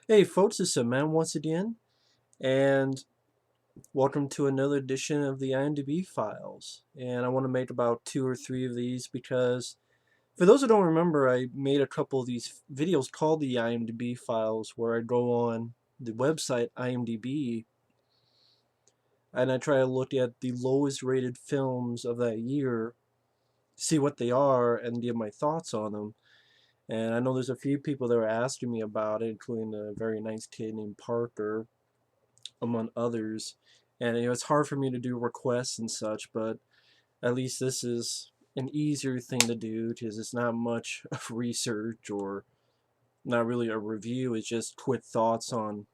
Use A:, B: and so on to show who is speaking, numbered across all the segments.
A: Hey folks, it's man once again, and welcome to another edition of the IMDB Files. And I want to make about 2 or 3 of these because, for those who don't remember, I made a couple of these videos called the IMDB Files, where I go on the website IMDB and I try to look at the lowest rated films of that year, see what they are, and give my thoughts on them. And I know there's a few people that were asking me about it, including a very nice kid named Parker, among others. And it's hard for me to do requests and such, but at least this is an easier thing to do because it's not much of research or not really a review. It's just quick thoughts on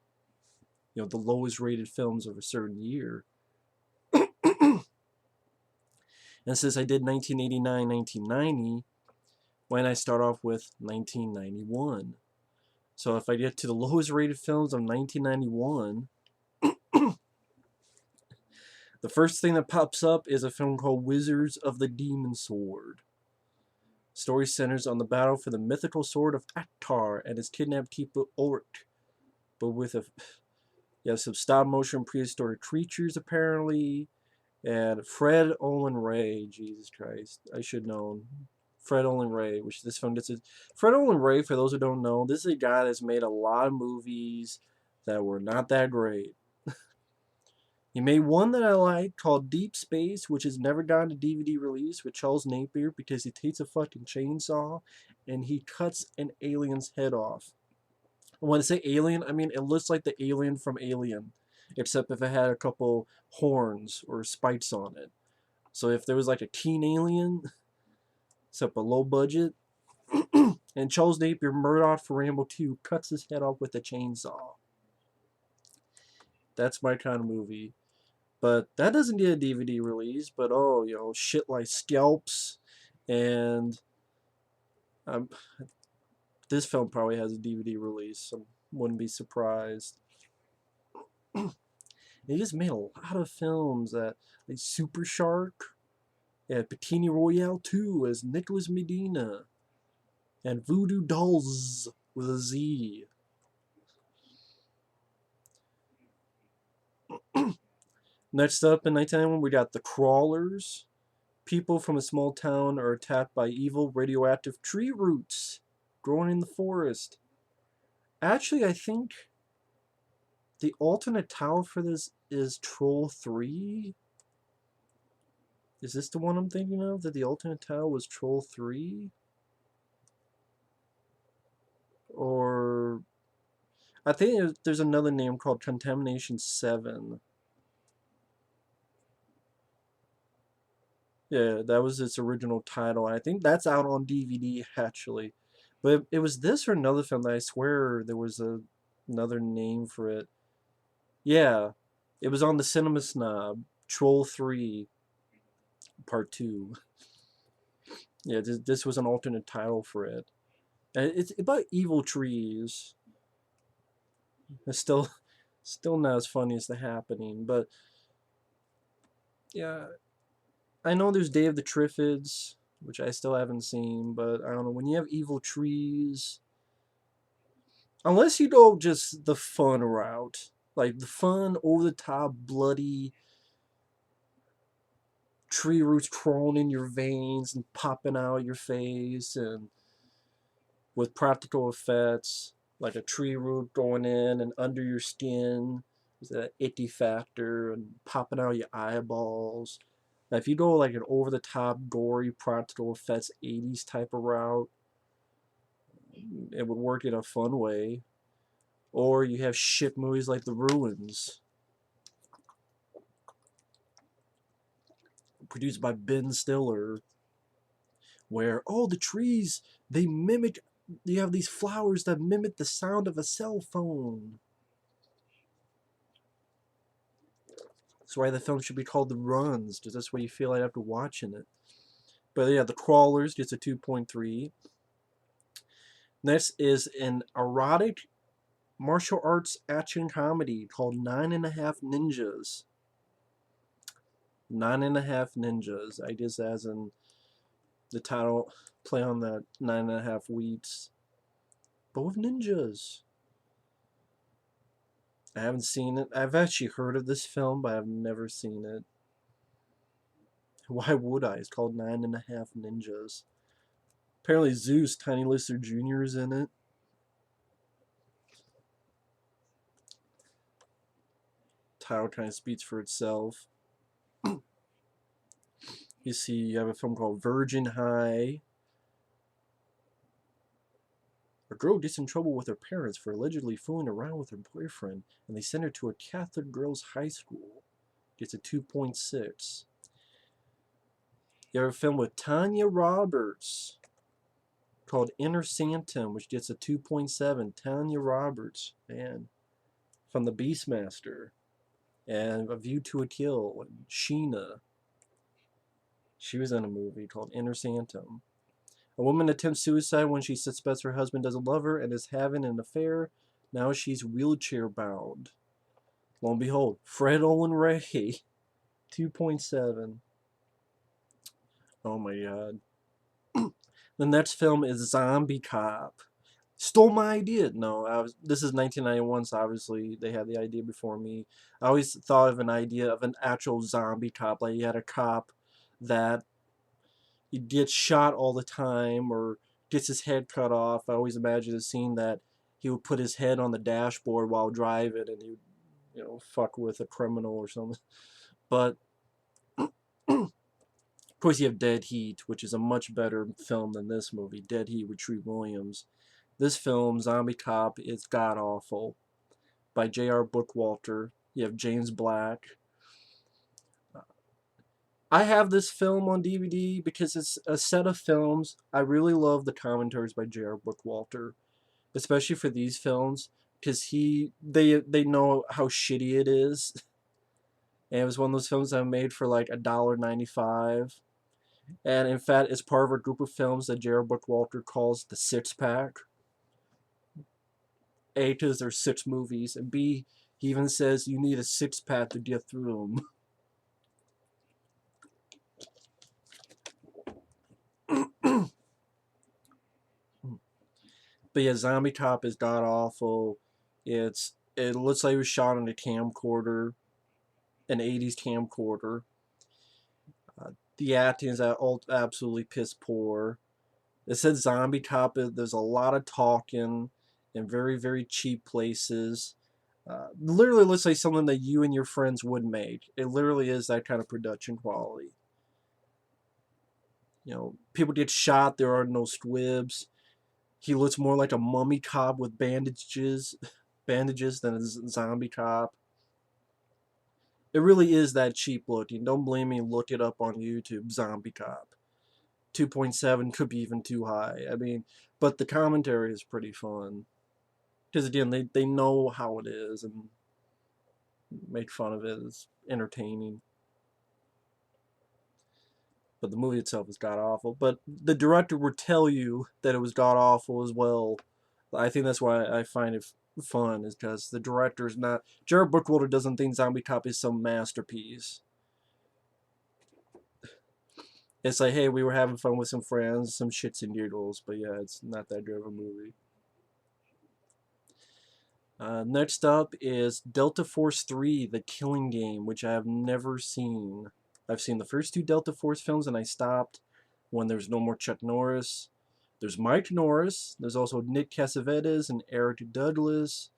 A: the lowest rated films of a certain year. And since I did 1989, 1990, why not I start off with 1991? So if I get to the lowest rated films of 1991, the first thing that pops up is a film called Wizards of the Demon Sword. Story centers on the battle for the mythical sword of Akhtar and his kidnapped keeper Ulrich, but with you have some stop motion prehistoric creatures apparently, and Fred Olin Ray. Jesus Christ, I should know. Fred Olin Ray, which this film gets. Fred Olin Ray, for those who don't know, this is a guy that's made a lot of movies that were not that great. He made one that I like called Deep Space, which has never gotten a DVD release, with Charles Napier, because he takes a fucking chainsaw and he cuts an alien's head off. When I say alien, I mean it looks like the alien from Alien, except if it had a couple horns or spikes on it. So if there was like a teen alien, except a low budget, and Charles Napier, Murdoch for Rambo 2, cuts his head off with a chainsaw. That's my kind of movie. But that doesn't get a DVD release. But shit like Scalps, and um, this film probably has a DVD release. I wouldn't be surprised. They just made a lot of films that, like Super Shark, and Bikini Royale 2 as Nicholas Medina, and Voodoo Dolls with a Z. Next up in 1991, we got The Crawlers. People from a small town are attacked by evil radioactive tree roots growing in the forest. Actually, I think the alternate title for this is Troll 3. Is this the one I'm thinking of? That the alternate title was Troll 3? Or I think there's another name called Contamination 7. Yeah, that was its original title. I think that's out on DVD actually. But it was this or another film that I swear there was another name for it. Yeah, it was on the Cinema Snob. Troll 3 Part 2. Yeah, this was an alternate title for it. And it's about evil trees. It's still not as funny as The Happening, but yeah, I know there's Day of the Triffids, which I still haven't seen, but I don't know, when you have evil trees, unless you go just the fun route, like the fun, over the top, bloody tree roots crawling in your veins and popping out your face, and with practical effects, like a tree root going in and under your skin, with that icky factor and popping out your eyeballs. Now, if you go like an over the top, gory, practical effects 80s type of route, it would work in a fun way. Or you have shit movies like The Ruins, produced by Ben Stiller, where the trees, they mimic, you have these flowers that mimic the sound of a cell phone. That's why the film should be called The Runs, because that's what you feel like after watching it. But yeah, The Crawlers gets a 2.3. Next is an erotic martial arts action comedy called 9.5 Ninjas. 9.5 Ninjas. I guess as in the title play on that 9.5 weeks. But with ninjas. I haven't seen it. I've actually heard of this film, but I've never seen it. Why would I? It's called 9.5 Ninjas. Apparently Zeus, Tiny Lister Jr. is in it. Title kind of speaks for itself. You see, you have a film called Virgin High. A girl gets in trouble with her parents for allegedly fooling around with her boyfriend, and they send her to a Catholic girls' high school. Gets a 2.6. You have a film with Tanya Roberts called Inner Sanctum, which gets a 2.7. Tanya Roberts, man, from the Beastmaster. And A View to a Kill, and Sheena. She was in a movie called Inner Sanctum. A woman attempts suicide when she suspects her husband doesn't love her and is having an affair. Now she's wheelchair bound. Lo and behold, Fred Olen Ray, 2.7. Oh my god. The next film is Zombie Cop. Stole my idea. No, this is 1991, so obviously they had the idea before me. I always thought of an idea of an actual zombie cop. Like you had a cop that he gets shot all the time or gets his head cut off. I always imagined a scene that he would put his head on the dashboard while driving and he would, fuck with a criminal or something. But of course you have Dead Heat, which is a much better film than this movie. Dead Heat with Treat Williams. This film, Zombie Cop, is god awful. By J.R. Bookwalter. You have James Black. I have this film on DVD because it's a set of films. I really love the commentaries by J.R. Bookwalter, especially for these films, because they know how shitty it is. And it was one of those films that made for like $1.95. And in fact, it's part of a group of films that J.R. Bookwalter calls the Six Pack. A, because there's 6 movies, and B, he even says you need a 6-pack to get through them. But yeah, Zombie Cop is god awful. It looks like it was shot on a camcorder, an 80s camcorder. The acting is absolutely piss poor. It said Zombie Cop. There's a lot of talking in very, very cheap places. Literally looks like something that you and your friends would make. It literally is that kind of production quality. People get shot. There are no squibs. He looks more like a mummy cop with bandages than a zombie cop. It really is that cheap looking. Don't blame me. Look it up on YouTube. Zombie Cop. 2.7 could be even too high. I mean, but the commentary is pretty fun. Because again, they know how it is and make fun of it. It's entertaining. But the movie itself is god awful. But the director would tell you that it was god awful as well. I think that's why I find it fun, is because the director's not. Jared Bookwalter doesn't think Zombie Cop is some masterpiece. It's like, hey, we were having fun with some friends, some shits and giggles, but yeah, it's not that good of a movie. Next up is Delta Force 3, The Killing Game, which I have never seen. I've seen the first 2 Delta Force films and I stopped when there's no more Chuck Norris. There's Mike Norris. There's also Nick Cassavetes and Eric Douglas.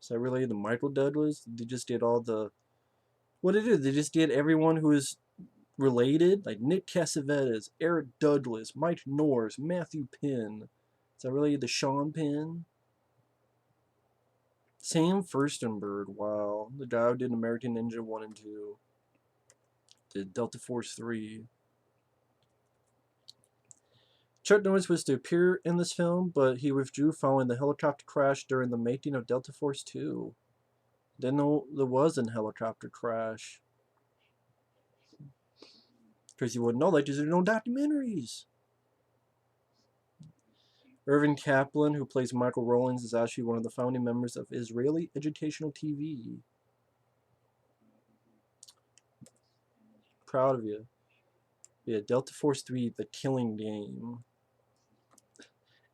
A: Is that related to Michael Douglas? They just did all the... What it is, they just did everyone who is related. Like Nick Cassavetes, Eric Douglas, Mike Norris, Matthew Penn. Is that related to Sean Penn? Sam Furstenberg, wow. The guy who did American Ninja 1 and 2. Did Delta Force 3. Chuck Norris was to appear in this film, but he withdrew following the helicopter crash during the making of Delta Force 2. Didn't know there was a helicopter crash. Because you wouldn't know that because there's no documentaries. Irvin Kaplan, who plays Michael Rollins, is actually one of the founding members of Israeli Educational TV. Proud of you. Yeah, Delta Force 3, The Killing Game.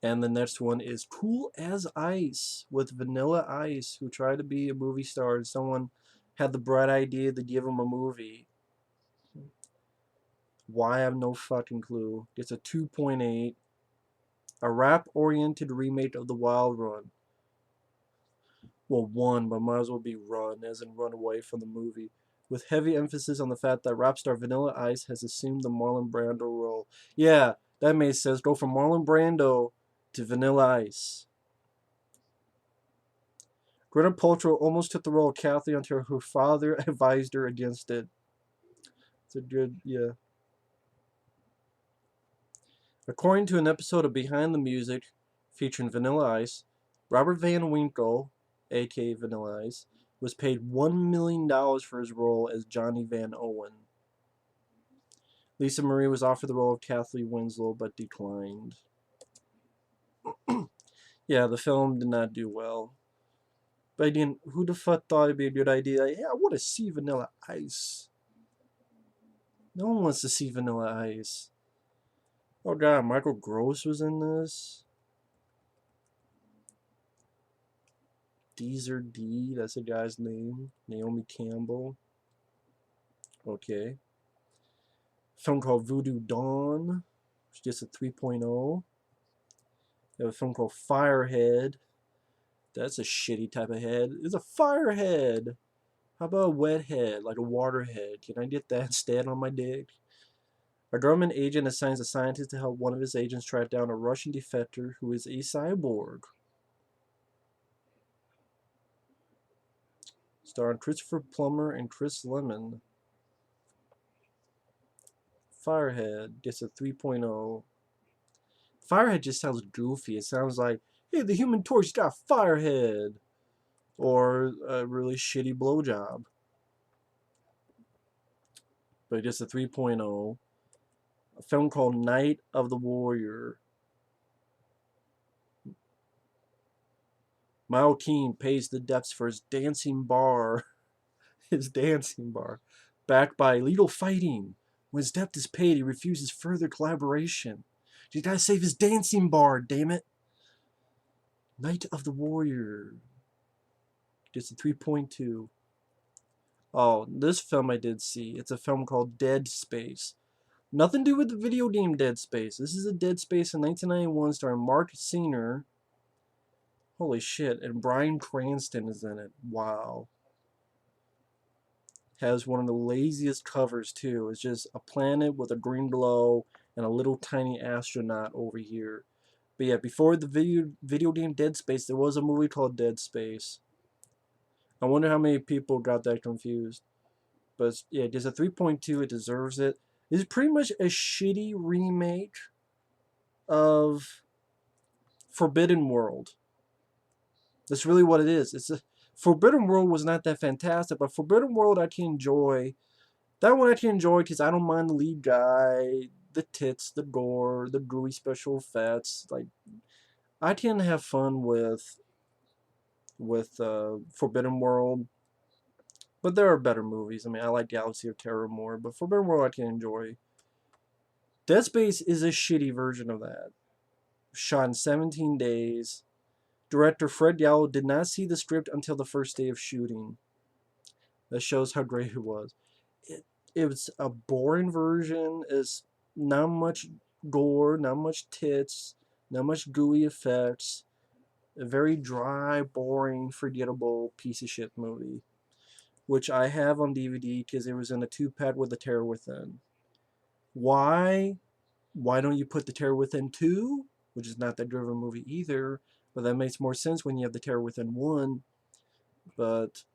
A: And the next one is Cool as Ice with Vanilla Ice, who tried to be a movie star, and someone had the bright idea to give him a movie. Why, I have no fucking clue. It's a 2.8. A rap-oriented remake of The Wild Run. Well, one, but might as well be Run, as in run away from the movie. With heavy emphasis on the fact that rap star Vanilla Ice has assumed the Marlon Brando role. Yeah, that made sense. Go from Marlon Brando to Vanilla Ice. Gwyneth Paltrow almost took the role of Kathy until her father advised her against it. It's a good, yeah. According to an episode of Behind the Music featuring Vanilla Ice, Robert Van Winkle, aka Vanilla Ice, was paid $1 million for his role as Johnny Van Owen. Lisa Marie was offered the role of Kathleen Winslow but declined. Yeah, the film did not do well. But again, who the fuck thought it'd be a good idea? Yeah, I want to see Vanilla Ice. No one wants to see Vanilla Ice. Oh god, Michael Gross was in this. Deezer D, that's a guy's name. Naomi Campbell. Okay. Film called Voodoo Dawn. It's just a 3.0. They have a film called Firehead. That's a shitty type of head. It's a firehead. How about a wet head, like a water head? Can I get that instead on my dick? A government agent assigns a scientist to help one of his agents track down a Russian defector who is a cyborg. Starring Christopher Plummer and Chris Lemmon. Firehead gets a 3.0. Firehead just sounds goofy. It sounds like, hey, the Human Torch got Firehead. Or a really shitty blowjob. But just a 3.0. A film called Night of the Warrior. Mao King pays the debts for his dancing bar. His dancing bar. Backed by illegal fighting. When his debt is paid, he refuses further collaboration. You gotta save his dancing bar, damn it. Night of the Warrior. Just a 3.2. Oh, this film I did see. It's a film called Dead Space. Nothing to do with the video game Dead Space. This is a Dead Space in 1991 starring Mark Singer. Holy shit. And Bryan Cranston is in it. Wow. Has one of the laziest covers too. It's just a planet with a green glow and a little tiny astronaut over here. But yeah, before the video game Dead Space, there was a movie called Dead Space. I wonder how many people got that confused. But yeah, there's a 3.2. It deserves it. It's pretty much a shitty remake of Forbidden World. That's really what it is. Forbidden World was not that fantastic, but Forbidden World I can enjoy. That one I can enjoy because I don't mind the lead guy, the tits, the gore, the gooey special effects. Like, I can have fun with Forbidden World. But there are better movies. I mean, I like Galaxy of Terror more, but Forbidden World I can enjoy. Dead Space is a shitty version of that. Shot in 17 days. Director Fred Yowell did not see the script until the first day of shooting. That shows how great it was. It was a boring version. It's not much gore, not much tits, not much gooey effects. A very dry, boring, forgettable piece of shit movie. Which I have on DVD because it was in a 2-pack with The Terror Within. Why? Why don't you put The Terror Within 2? Which is not that good of a movie either. But that makes more sense when you have The Terror Within 1. But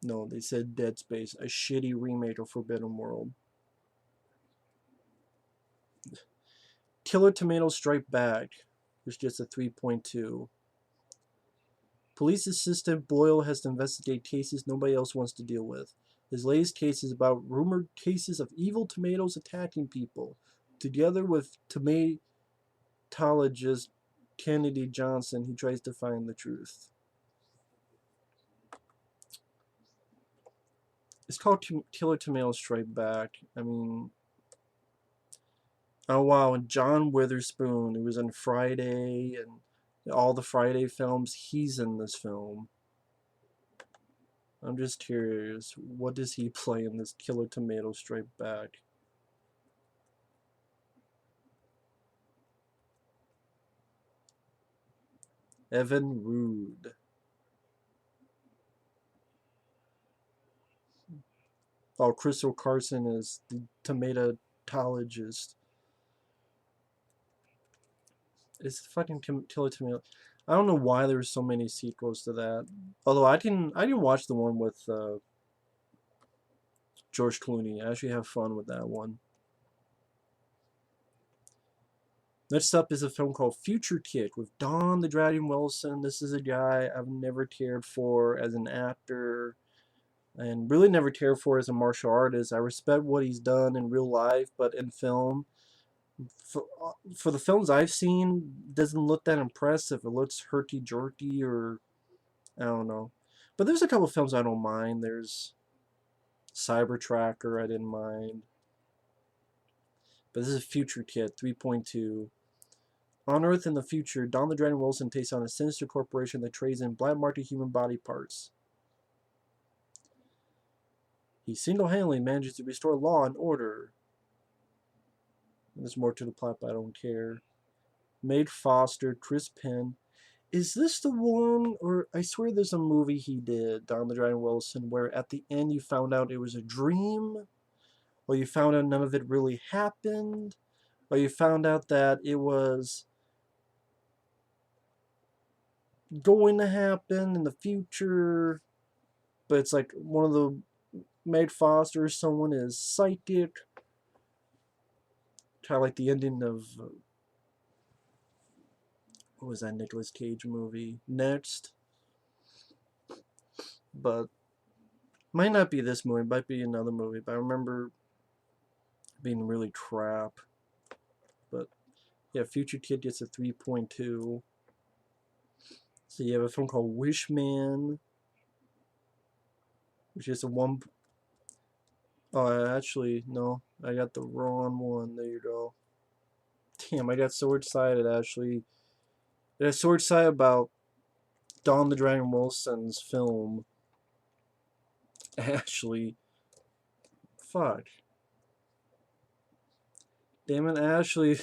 A: no, they said Dead Space, a shitty remake of Forbidden World. Killer Tomatoes Strike Back was just a 3.2. Police assistant Boyle has to investigate cases nobody else wants to deal with. His latest case is about rumored cases of evil tomatoes attacking people. Together with tomatologist Kennedy Johnson, he tries to find the truth. It's called Killer Tomatoes Strike Back. I mean, Oh wow, and John Witherspoon, who was in Friday and all the Friday films, he's in this film. I'm just curious, what does he play in this Killer Tomato Strike Back? Evan Rood. Oh, Crystal Carson is the tomatologist. It's fucking Killer Tomato. I don't know why there's so many sequels to that. Although I didn't watch the one with George Clooney. I actually have fun with that one. Next up is a film called Future Kid with Don the Dragon Wilson. This is a guy I've never cared for as an actor and really never cared for as a martial artist. I respect what he's done in real life, but in film, for the films I've seen, doesn't look that impressive. It looks herky-jerky or I don't know. But there's a couple of films I don't mind. There's Cyber Tracker I didn't mind. But this is Future Kid 3.2. On Earth in the future, Don the Dragon Wilson takes on a sinister corporation that trades in black market human body parts. He single-handedly manages to restore law and order. There's more to the plot, but I don't care. Maid Foster, Chris Penn. Is this the one, or I swear there's a movie he did, Don the Dragon Wilson, where at the end you found out it was a dream, or you found out none of it really happened, or you found out that it was going to happen in the future, but it's like one of the Maid Foster, someone is psychic. Kind of like the ending of what was that Nicolas Cage movie? Next, but might not be this movie. Might be another movie. But I remember being really crap. But yeah, Future Kid gets a 3.2. So you have a film called Wishman, which is a 1. Oh, actually, no. I got the wrong one. There you go. Damn, I got so excited, actually. I got so excited about Don the Dragon Wilson's film. Actually, fuck. Damn it, I actually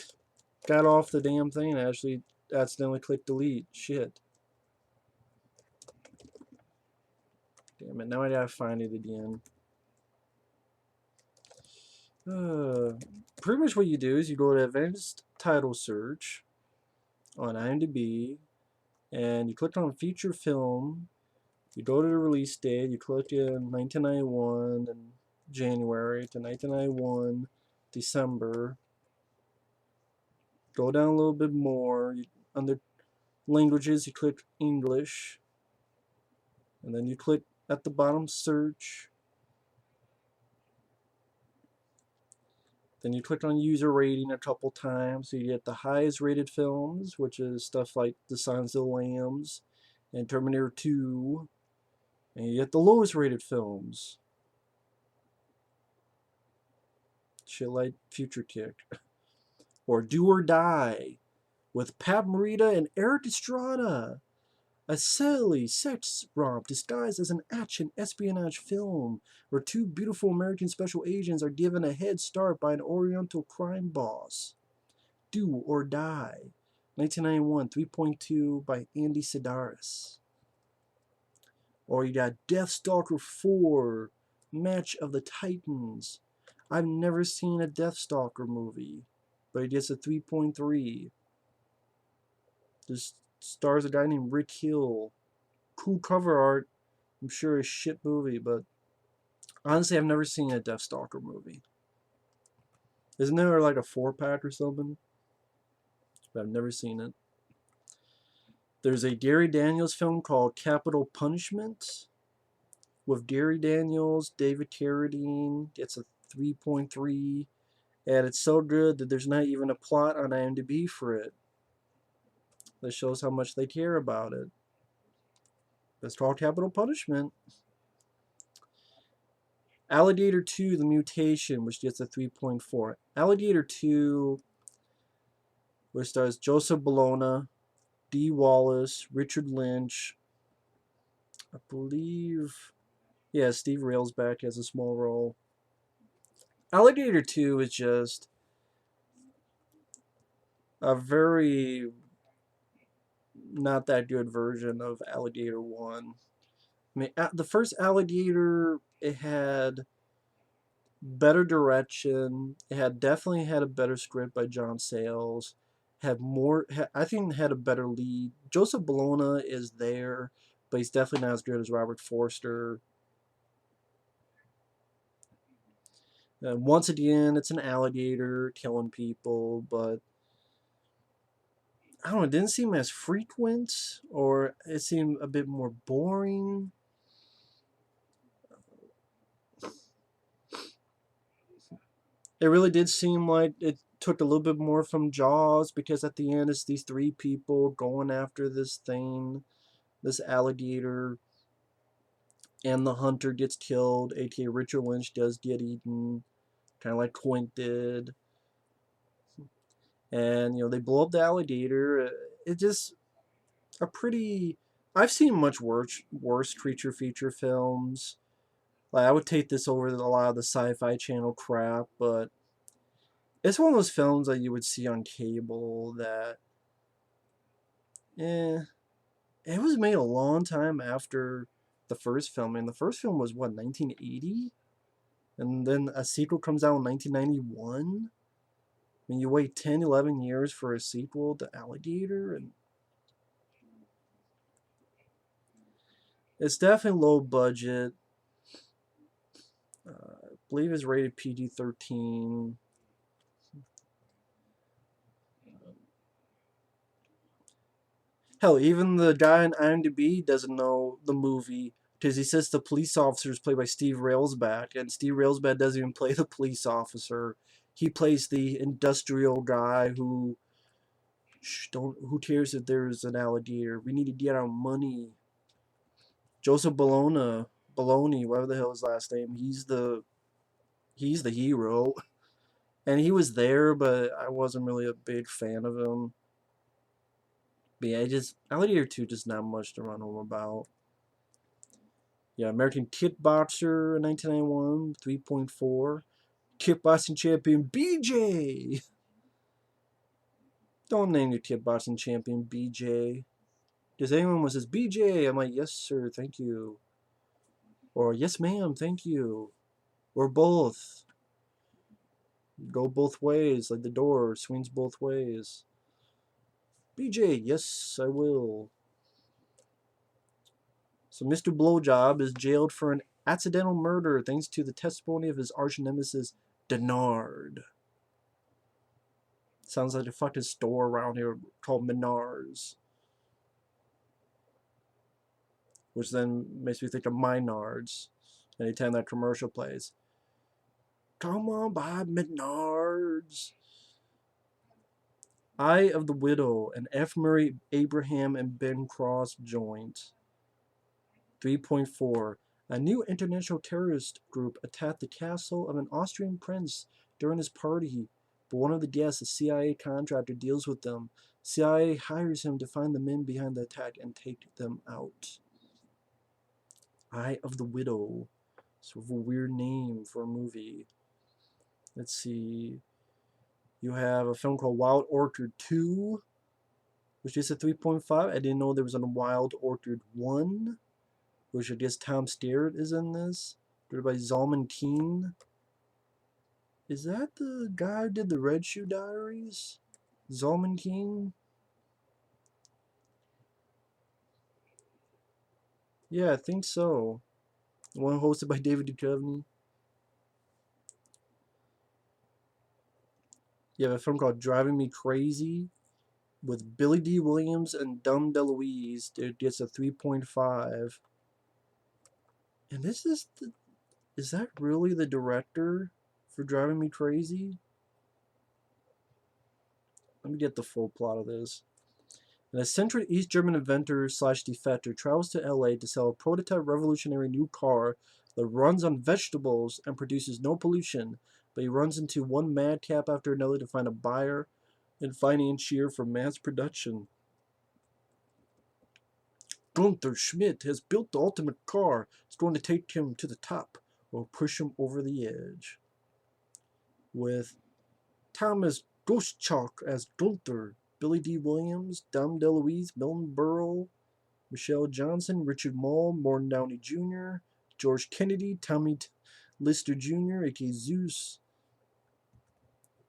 A: got off the damn thing. I actually accidentally clicked delete. Shit. Damn it, now I gotta find it again. Pretty much what you do is you go to advanced title search on IMDb and you click on feature film. You go to the release date. You click in 1991 and January to 1991 December. Go down a little bit more. Under languages, you click English, and then you click at the bottom search. Then you click on user rating a couple times, so you get the highest rated films, which is stuff like The Silence of the Lambs and Terminator 2, and you get the lowest rated films. Shit like Future Kick. Or Do or Die with Pat Morita and Eric Estrada. A silly sex romp disguised as an action espionage film where two beautiful American special agents are given a head start by an Oriental crime boss. Do or Die. 1991, 3.2 by Andy Sidaris. Or you got Deathstalker 4, Match of the Titans. I've never seen a Deathstalker movie, but it gets a 3.3. This stars a guy named Rick Hill. Cool cover art. I'm sure a shit movie, but honestly, I've never seen a Deathstalker movie. Isn't there like a 4-pack or something? But I've never seen it. There's a Gary Daniels film called Capital Punishment with Gary Daniels, David Carradine. It's a 3.3. And it's so good that there's not even a plot on IMDb for it. That shows how much they care about it. It's called Capital Punishment. Alligator 2, The Mutation, which gets a 3.4. Alligator 2 which stars Joseph Bologna, Dee Wallace, Richard Lynch, I believe. Yeah, Steve Railsback has a small role. Alligator 2 is just a very not that good version of Alligator 1. I mean, the first Alligator, it had better direction. It had definitely had a better script by John Sayles. Had more, I think, had a better lead. Joseph Bologna is there, but he's definitely not as good as Robert Forster. Once again, it's an alligator killing people, but I don't know, it didn't seem as frequent, or it seemed a bit more boring. It really did seem like it took a little bit more from Jaws, because at the end it's these three people going after this thing, this alligator, and the hunter gets killed, aka Richard Lynch does get eaten, kind of like Quint did. And, they blow up the alligator. It just a pretty. I've seen much worse creature feature films. Like, I would take this over a lot of the Sci-Fi Channel crap, but it's one of those films that you would see on cable that, eh, it was made a long time after the first film. And the first film was what, 1980? And then a sequel comes out in 1991? I mean, you wait 10, 11 years for a sequel to Alligator, and it's definitely low budget. I believe it's rated PG-13. Hell, even the guy in IMDb doesn't know the movie because he says the police officer is played by Steve Railsback, and Steve Railsback doesn't even play the police officer. He plays the industrial guy who who cares if there's an alligator? We need to get our money. Joseph Bologna, whatever the hell his last name. He's the hero, and he was there, but I wasn't really a big fan of him. But yeah, Alligator 2 just not much to run home about. Yeah, American Kickboxer in 1991, 3.4. Kickboxing champion BJ. Don't name your kickboxing champion BJ. Because anyone says BJ, I'm like, yes sir, thank you. Or yes ma'am, thank you. Or both. Go both ways, like the door swings both ways. BJ, yes, I will. So Mr. Blowjob is jailed for an accidental murder thanks to the testimony of his arch nemesis, Denard. Sounds like a fucking store around here called Menards. Which then makes me think of Minards anytime that commercial plays. Come on by Menards. Eye of the Widow, an F. Murray Abraham and Ben Cross joint. 3.4. A new international terrorist group attacked the castle of an Austrian prince during his party, but one of the guests, a CIA contractor, deals with them. CIA hires him to find the men behind the attack and take them out. Eye of the Widow. Sort of a weird name for a movie. Let's see. You have a film called Wild Orchid 2, which is a 3.5. I didn't know there was a Wild Orchid 1, which I guess Tom Skerritt is in this. Directed by Zalman Keen. Is that the guy who did the Red Shoe Diaries? Zalman Keen? Yeah, I think so. The one hosted by David Duchovny. You have a film called Driving Me Crazy with Billy D. Williams and Dom DeLuise. It gets a 3.5. And this is that really the director for Driving Me Crazy? Let me get the full plot of this. An eccentric East German inventor slash defector travels to LA to sell a prototype revolutionary new car that runs on vegetables and produces no pollution, but he runs into one madcap after another to find a buyer and financier for mass production. Gunther Schmidt has built the ultimate car. It's going to take him to the top or push him over the edge. With Thomas Gottschalk as Gunther, Billy D. Williams, Dom DeLuise, Milton Berle, Michelle Johnson, Richard Moll, Morton Downey Jr., George Kennedy, Tommy Lister Jr., aka Zeus.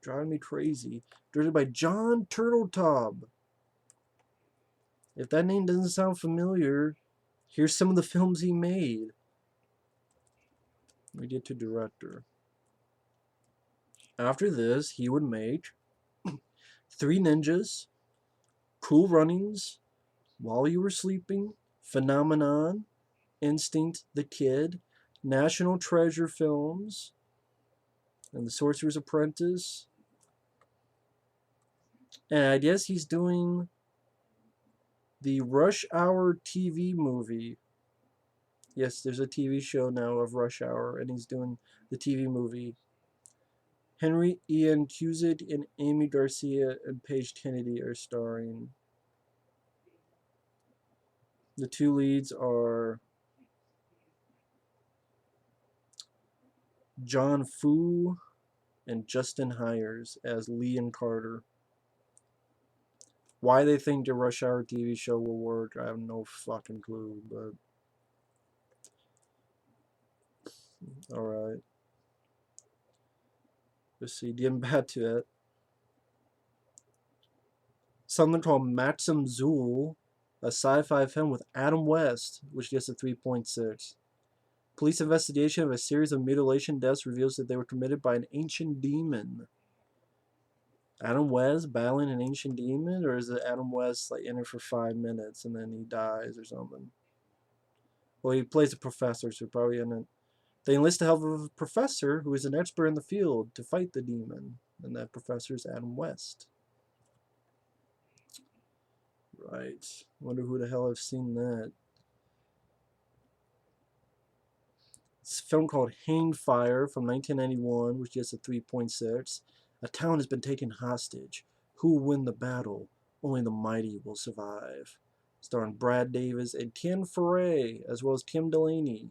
A: Driving me crazy. Directed by John Turteltaub. If that name doesn't sound familiar, here's some of the films he made. We get to director. After this, he would make Three Ninjas, Cool Runnings, While You Were Sleeping, Phenomenon, Instinct, The Kid, National Treasure Films, and The Sorcerer's Apprentice. And I guess he's doing the Rush Hour TV movie. Yes, there's a TV show now of Rush Hour, and he's doing the TV movie. Henry Ian Cusick and Amy Garcia and Paige Kennedy are starring. The two leads are John Fu and Justin Hires as Lee and Carter. Why they think the Rush Hour TV show will work, I have no fucking clue, but alright. Let's see, getting back to it. Something called Maxim Zool, a sci-fi film with Adam West, which gets a 3.6. Police investigation of a series of mutilation deaths reveals that they were committed by an ancient demon. Adam West battling an ancient demon, or is it Adam West like in it for 5 minutes and then he dies or something? Well, he plays a professor, so probably in it. They enlist the help of a professor who is an expert in the field to fight the demon, and that professor is Adam West. Right. Wonder who the hell I've seen that. It's a film called Hang Fire from 1991, which gets a 3.6. A town has been taken hostage. Who will win the battle? Only the mighty will survive. Starring Brad Davis and Ken Foray, as well as Kim Delaney.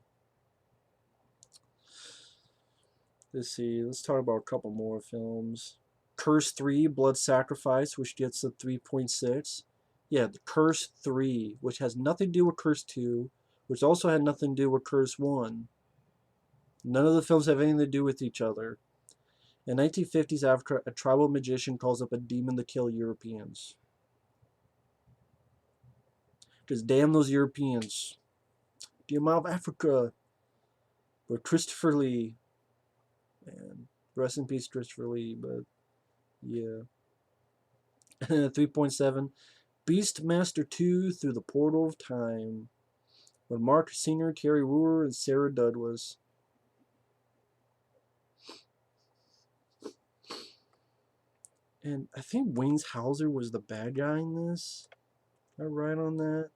A: Let's see. Let's talk about a couple more films. Curse 3, Blood Sacrifice, which gets a 3.6. Yeah, the Curse 3, which has nothing to do with Curse 2, which also had nothing to do with Curse 1. None of the films have anything to do with each other. In 1950s Africa, a tribal magician calls up a demon to kill Europeans. Because damn those Europeans. Get them out of Africa. But Christopher Lee. Man, rest in peace, Christopher Lee, but yeah. 3.7. Beastmaster 2 Through the Portal of Time. With Mark Senior, Terry Wooer, and Sarah Douglas. And I think Wayne Hauser was the bad guy in this. Am I right on that?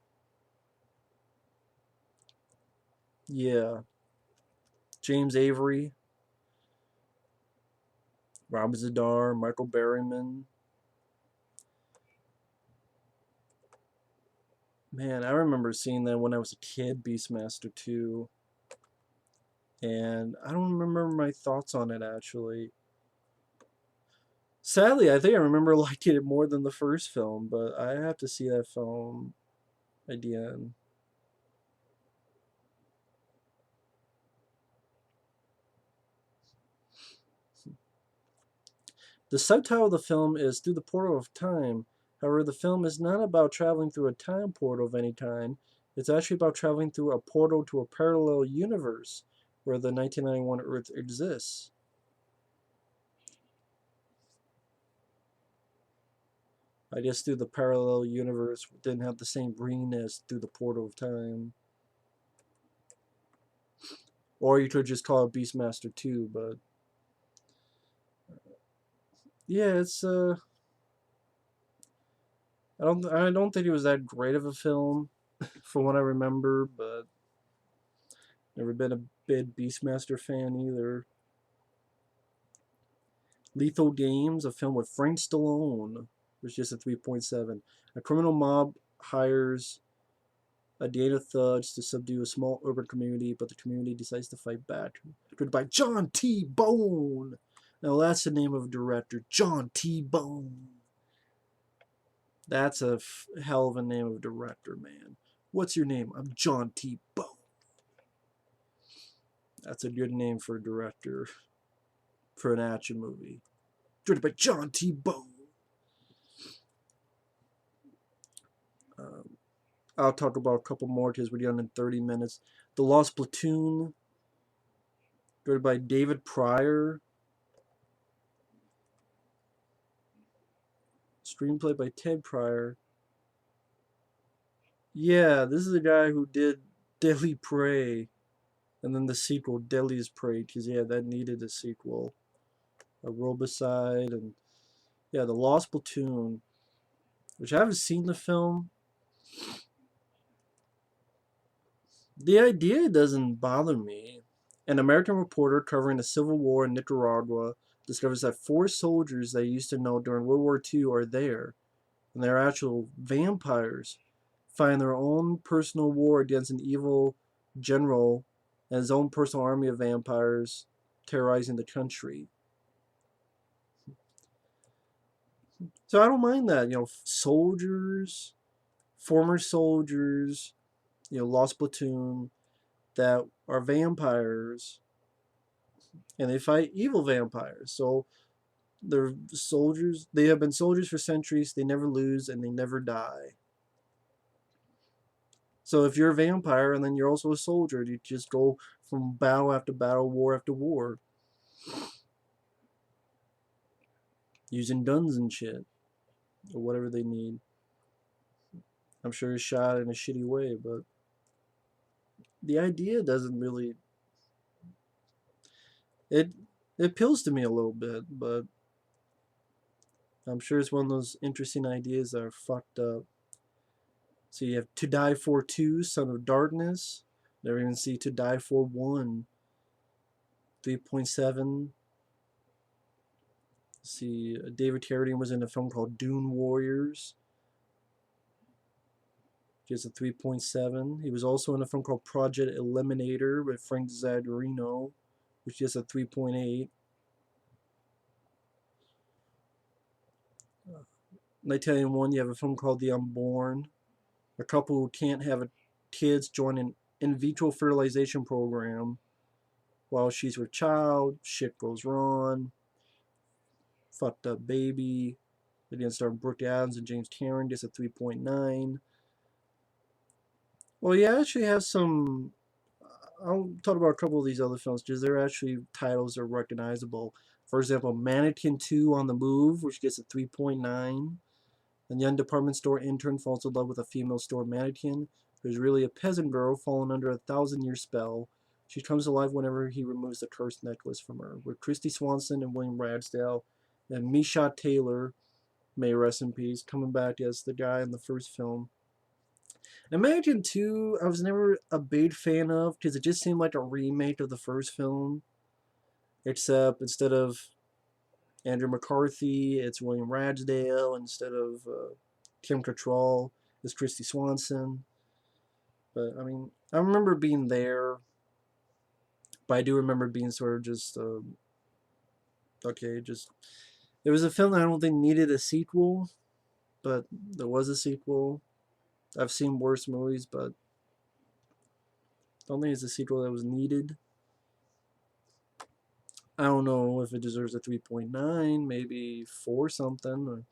A: Yeah. James Avery. Rob Zadar. Michael Berryman. Man, I remember seeing that when I was a kid, Beastmaster 2. And I don't remember my thoughts on it, actually. Sadly, I think I remember liking it more than the first film, but I have to see that film again. The subtitle of the film is Through the Portal of Time. However, the film is not about traveling through a time portal of any kind. It's actually about traveling through a portal to a parallel universe where the 1991 Earth exists. I guess through the parallel universe didn't have the same ring as Through the Portal of Time. Or you could just call it Beastmaster 2, but yeah, it's I don't think it was that great of a film from what I remember, but never been a big Beastmaster fan either. Lethal Games, a film with Frank Stallone, was just a 3.7. A criminal mob hires a gang of thugs to subdue a small urban community, but the community decides to fight back. Directed by John T. Bone. Now that's the name of a director, John T. Bone. That's a hell of a name of a director, man. What's your name? I'm John T. Bone. That's a good name for a director for an action movie. Directed by John T. Bone. I'll talk about a couple more because we're done in 30 minutes. The Lost Platoon, directed by David Pryor. Screenplay by Ted Pryor. Yeah, this is the guy who did Deadly Prey. And then the sequel, Deadliest Prey, because, yeah, that needed a sequel. A Robicide, and, yeah, The Lost Platoon, which I haven't seen the film. The idea doesn't bother me. An American reporter covering the Civil War in Nicaragua discovers that 4 soldiers they used to know during World War II are there, and they're actual vampires, fighting their own personal war against an evil general and his own personal army of vampires terrorizing the country. So I don't mind that, soldiers, former soldiers, lost platoon that are vampires, and they fight evil vampires. So they're soldiers. They have been soldiers for centuries. They never lose and they never die. So if you're a vampire and then you're also a soldier, you just go from battle after battle, war after war, using guns and shit, or whatever they need. I'm sure it's shot in a shitty way, but the idea doesn't really... It appeals to me a little bit, but I'm sure it's one of those interesting ideas that are fucked up. So you have To Die For 2, Son of Darkness. Never even see To Die For 1, 3.7. See, David Carradine was in a film called Dune Warriors, which is a 3.7. He was also in a film called Project Eliminator with Frank Zagarino, which is a 3.8. In Italian one, you have a film called The Unborn. A couple who can't have kids join an in vitro fertilization program. While she's with child, shit goes wrong. Fucked up baby. Against our Brooke Adams and James Cameron, gets a 3.9. Well, you actually have some... I'll talk about a couple of these other films because they're actually titles that are recognizable. For example, Mannequin 2 on the Move, which gets a 3.9. A young department store intern falls in love with a female store mannequin who's really a peasant girl fallen under a 1,000-year spell. She comes alive whenever he removes the cursed necklace from her. With Christy Swanson and William Ragsdale and Misha Taylor, may rest in peace, coming back as the guy in the first film. And Mannequin 2, I was never a big fan of because it just seemed like a remake of the first film. Except instead of Andrew McCarthy, it's William Ragsdale. Instead of Kim Cattrall, it's Christy Swanson. But, I mean, I remember being there. But I do remember being sort of just, okay, just... It was a film that I don't think needed a sequel. But there was a sequel. I've seen worse movies, but I don't think it's a sequel that was needed. I don't know if it deserves a 3.9, maybe 4 something.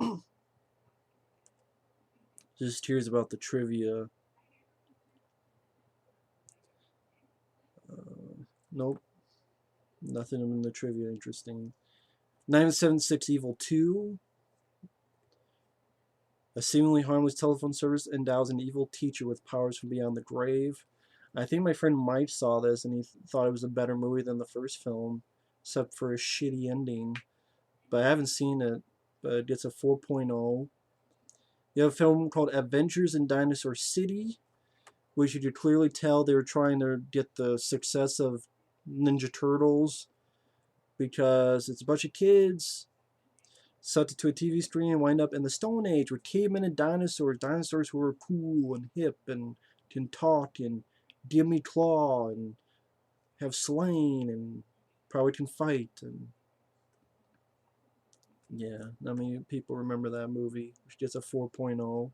A: Or just curious about the trivia. Nope. Nothing in the trivia interesting. 976 Evil 2. A seemingly harmless telephone service endows an evil teacher with powers from beyond the grave. I think my friend Mike saw this and he thought it was a better movie than the first film, except for a shitty ending. But I haven't seen it, but it gets a 4.0. You have a film called Adventures in Dinosaur City, which you could clearly tell they were trying to get the success of Ninja Turtles because it's a bunch of kids sucked to a TV screen and wind up in the Stone Age with cavemen and dinosaurs who are cool and hip and can talk and give me claw and have slain and probably can fight. And yeah, I mean, people remember that movie, which gets a 4.0.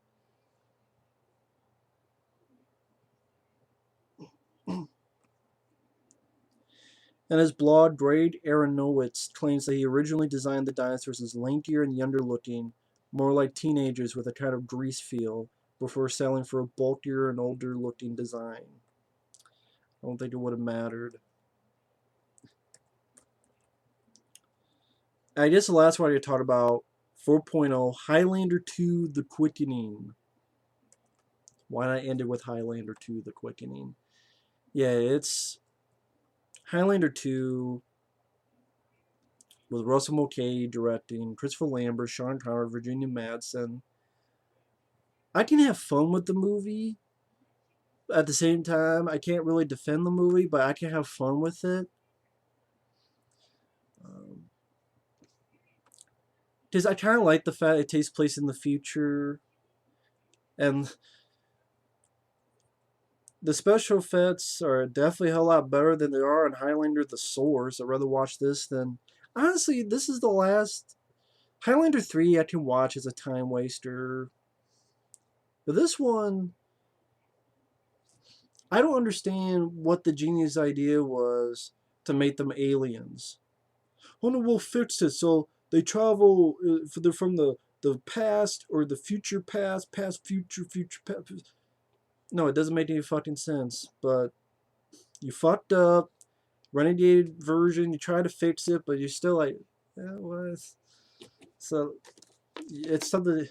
A: In his blog, Grade Aronowitz claims that he originally designed the dinosaurs as lankier and younger looking, more like teenagers with a kind of grease feel, before selling for a bulkier and older looking design. I don't think it would have mattered. I guess the last one I talked about, 4.0, Highlander 2 The Quickening. Why not end it with Highlander 2 The Quickening? Yeah, it's Highlander 2 with Russell Mulcahy directing, Christopher Lambert, Sean Connery, Virginia Madsen. I can have fun with the movie. At the same time, I can't really defend the movie, but I can have fun with it. Because I kind of like the fact it takes place in the future. And the special effects are definitely a whole lot better than they are in Highlander The Source. I'd rather watch this than... Honestly, this is the last... Highlander 3 I can watch as a time waster. But this one... I don't understand what the genius idea was to make them aliens. Oh no, we'll fix it. So they travel they're from the past or the future past, future past. No, it doesn't make any fucking sense. But you fucked up. Renegade version, you try to fix it, but you're still like, yeah, what? So it's something.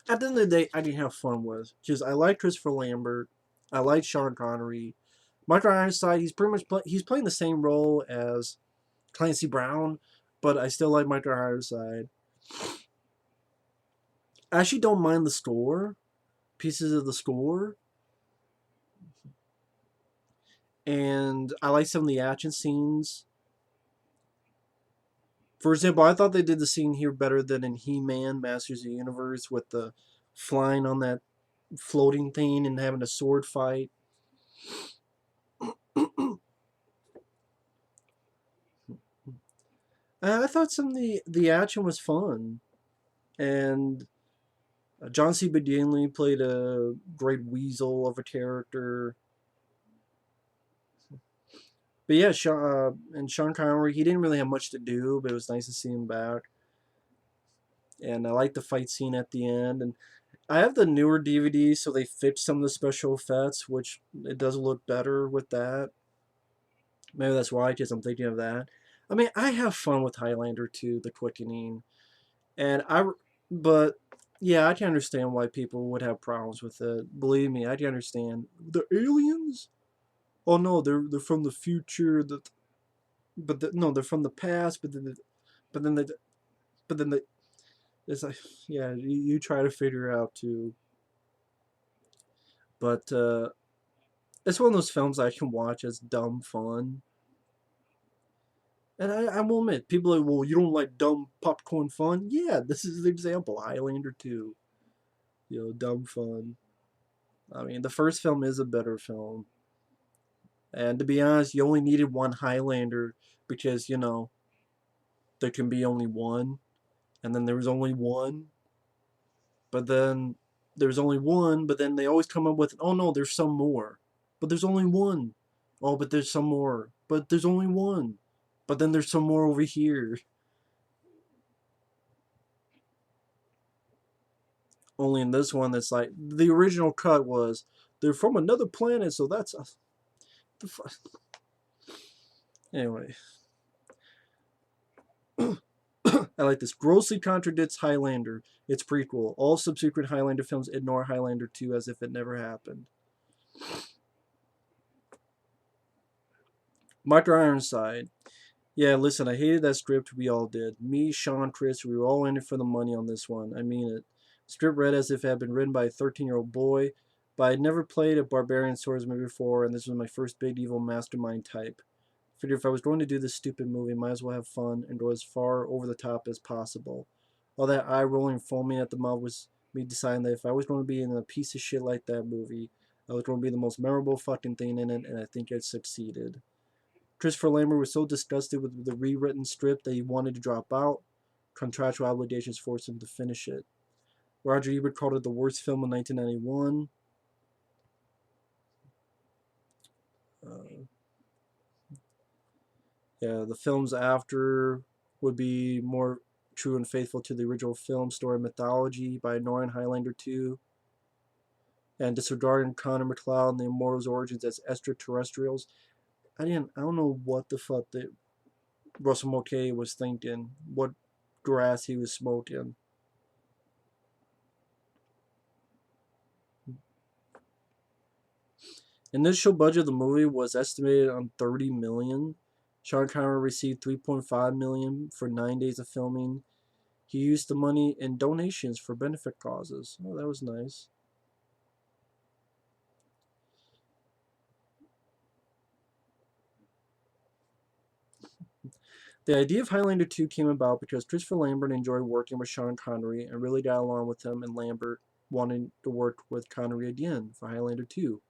A: At the end of the day, I can have fun with because I like Christopher Lambert, I like Sean Connery. Michael Ironside, he's pretty much he's playing the same role as Clancy Brown, but I still like Michael Ironside. I actually don't mind the score, pieces of the score, and I like some of the action scenes. For example, I thought they did the scene here better than in He-Man, Masters of the Universe, with the flying on that floating thing and having a sword fight. I thought some of the action was fun. And John C. Bedelia played a great weasel of a character. But yeah, and Sean Connery, he didn't really have much to do, but it was nice to see him back. And I like the fight scene at the end. And I have the newer DVD, so they fixed some of the special effects, which it does look better with that. Maybe that's why, because I'm thinking of that. I mean, I have fun with Highlander 2, The Quickening. But yeah, I can understand why people would have problems with it. Believe me, I can understand. The aliens? Oh no, they're from the future. No, they're from the past. But then the, but then the, it's like, yeah, you try to figure it out too. But it's one of those films I can watch as dumb fun. And I will admit, people are like, well, you don't like dumb popcorn fun? Yeah, this is the example. Highlander 2. Dumb fun. I mean, the first film is a better film. And to be honest, you only needed one Highlander because, there can be only one. And then there was only one. But then there's only one, but then they always come up with, oh no, there's some more. But there's only one. Oh, but there's some more. But there's only one. But then there's some more over here. Only in this one, that's like, the original cut was, they're from another planet, so that's us. Anyway. I like this. Grossly contradicts Highlander, its prequel. All subsequent Highlander films ignore Highlander 2 as if it never happened. Michael Ironside. Yeah, listen, I hated that script. We all did. Me, Sean, Chris, we were all in it for the money on this one. I mean it. Script read as if it had been written by a 13-year-old boy. But I'd never played a barbarian swordsman before, and this was my first big evil mastermind type. Figured if I was going to do this stupid movie, might as well have fun and go as far over the top as possible. All that eye rolling and foaming at the mouth was me deciding that if I was going to be in a piece of shit like that movie, I was going to be the most memorable fucking thing in it, and I think it succeeded. Christopher Lambert was so disgusted with the rewritten script that he wanted to drop out. Contractual obligations forced him to finish it. Roger Ebert called it the worst film of 1991. Yeah, the films after would be more true and faithful to the original film story mythology by ignoring Highlander 2 and disregarding Connor McLeod and the Immortals' origins as extraterrestrials. I don't know what the fuck that Russell Mulcahy was thinking, what grass he was smoking. Initial budget of the movie was estimated on $30 million. Sean Connery received $3.5 million for 9 days of filming. He used the money in donations for benefit causes. Oh, that was nice. The idea of Highlander 2 came about because Christopher Lambert enjoyed working with Sean Connery and really got along with him, and Lambert wanted to work with Connery again for Highlander 2.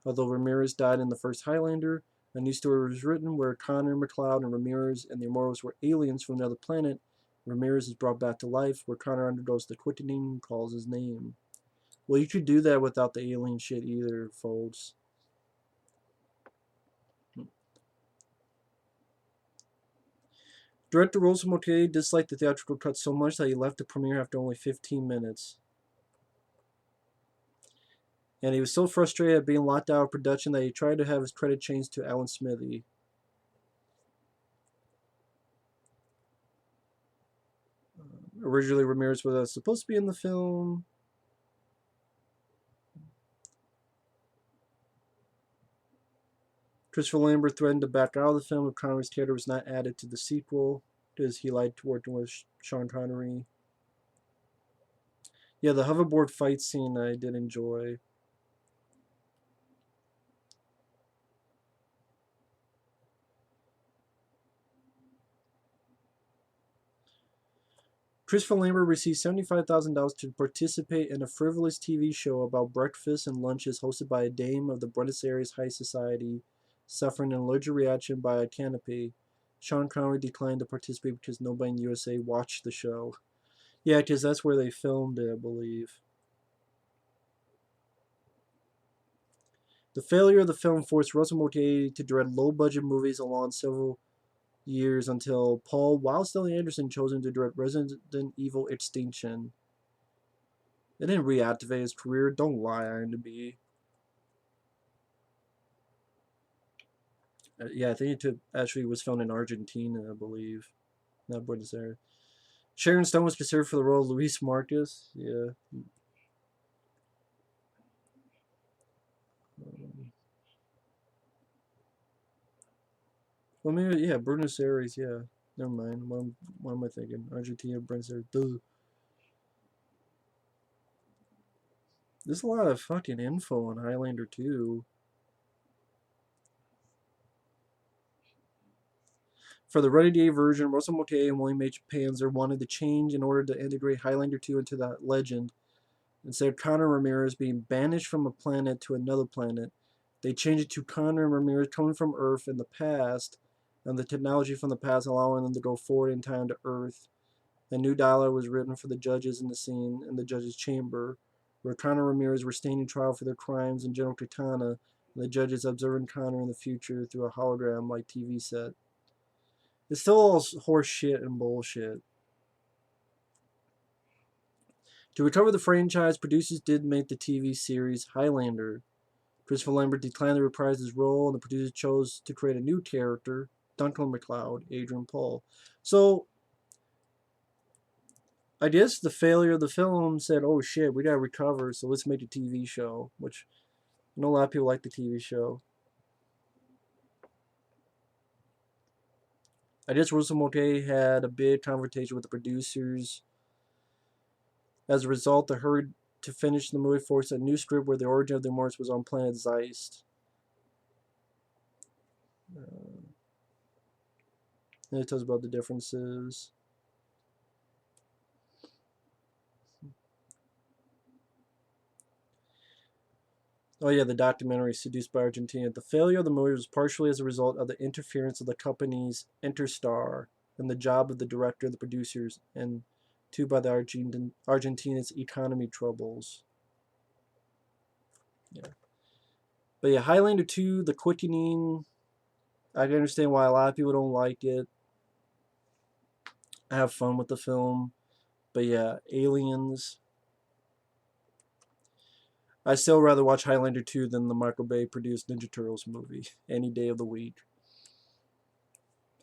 A: Although Ramirez died in the first Highlander, a new story was written where Connor McLeod and Ramirez and the Immortals were aliens from another planet. Ramirez is brought back to life, where Connor undergoes the quickening and calls his name. Well, you could do that without the alien shit either, folks. Director Rosa Mulcahy disliked the theatrical cut so much that he left the premiere after only 15 minutes. And he was so frustrated at being locked out of production that he tried to have his credit changed to Alan Smithy. Originally, Ramirez was supposed to be in the film. Christopher Lambert threatened to back out of the film if Connery's character was not added to the sequel, because he liked working with Sean Connery. Yeah, the hoverboard fight scene I did enjoy. Christopher Lambert received $75,000 to participate in a frivolous TV show about breakfasts and lunches hosted by a dame of the Buenos Aires high society suffering an allergic reaction by a canopy. Sean Connery declined to participate because nobody in the USA watched the show. Yeah, because that's where they filmed it, I believe. The failure of the film forced Russell Mulcahy to direct low-budget movies along several years until Paul Wildstone Anderson chose him to direct Resident Evil Extinction. It didn't reactivate his career. Don't lie, IMDb. Yeah, I think it actually was filmed in Argentina, I believe, not Buenos Aires. Sharon Stone was considered for the role of Luis Marcus. Yeah. Well, maybe yeah, Buenos Aires. Yeah, never mind. What am I thinking? Argentina, Buenos Aires. Duh. There's a lot of fucking info on Highlander 2. For the ready-to-air version, Russell Mulcahy and William H. Panzer wanted to change in order to integrate Highlander 2 into that legend. Instead of Connor Ramirez being banished from a planet to another planet, they changed it to Connor and Ramirez coming from Earth in the past, and the technology from the past allowing them to go forward in time to Earth. A new dialogue was written for the judges in the scene in the judges' chamber, where Connor and Ramirez were standing trial for their crimes in General Katana, and the judges observing Connor in the future through a hologram-like TV set. It's still all horse shit and bullshit. To recover the franchise, producers did make the TV series Highlander. Christopher Lambert declined to reprise his role, and the producers chose to create a new character, Duncan MacLeod, Adrian Paul. So, I guess the failure of the film said, oh shit, we gotta recover, so let's make a TV show, which I know a lot of people like the TV show. I guess Russell Mulcahy had a big confrontation with the producers. As a result, the hurried to finish the movie for a new script where the origin of the Immortals was on planet Zeist. And it tells about the differences. Oh yeah, the documentary Seduced by Argentina. The failure of the movie was partially as a result of the interference of the company's Interstar and the job of the director, the producers, and two by the Argentina's economy troubles. Yeah. But yeah, Highlander 2, The Quickening, I can understand why a lot of people don't like it. I have fun with the film. But yeah, Aliens. I still rather watch Highlander 2 than the Michael Bay produced Ninja Turtles movie any day of the week.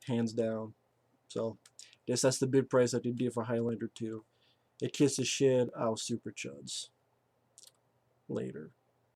A: Hands down. So, guess that's the big price I could give for Highlander 2. It kisses shit out Super Chuds. Later.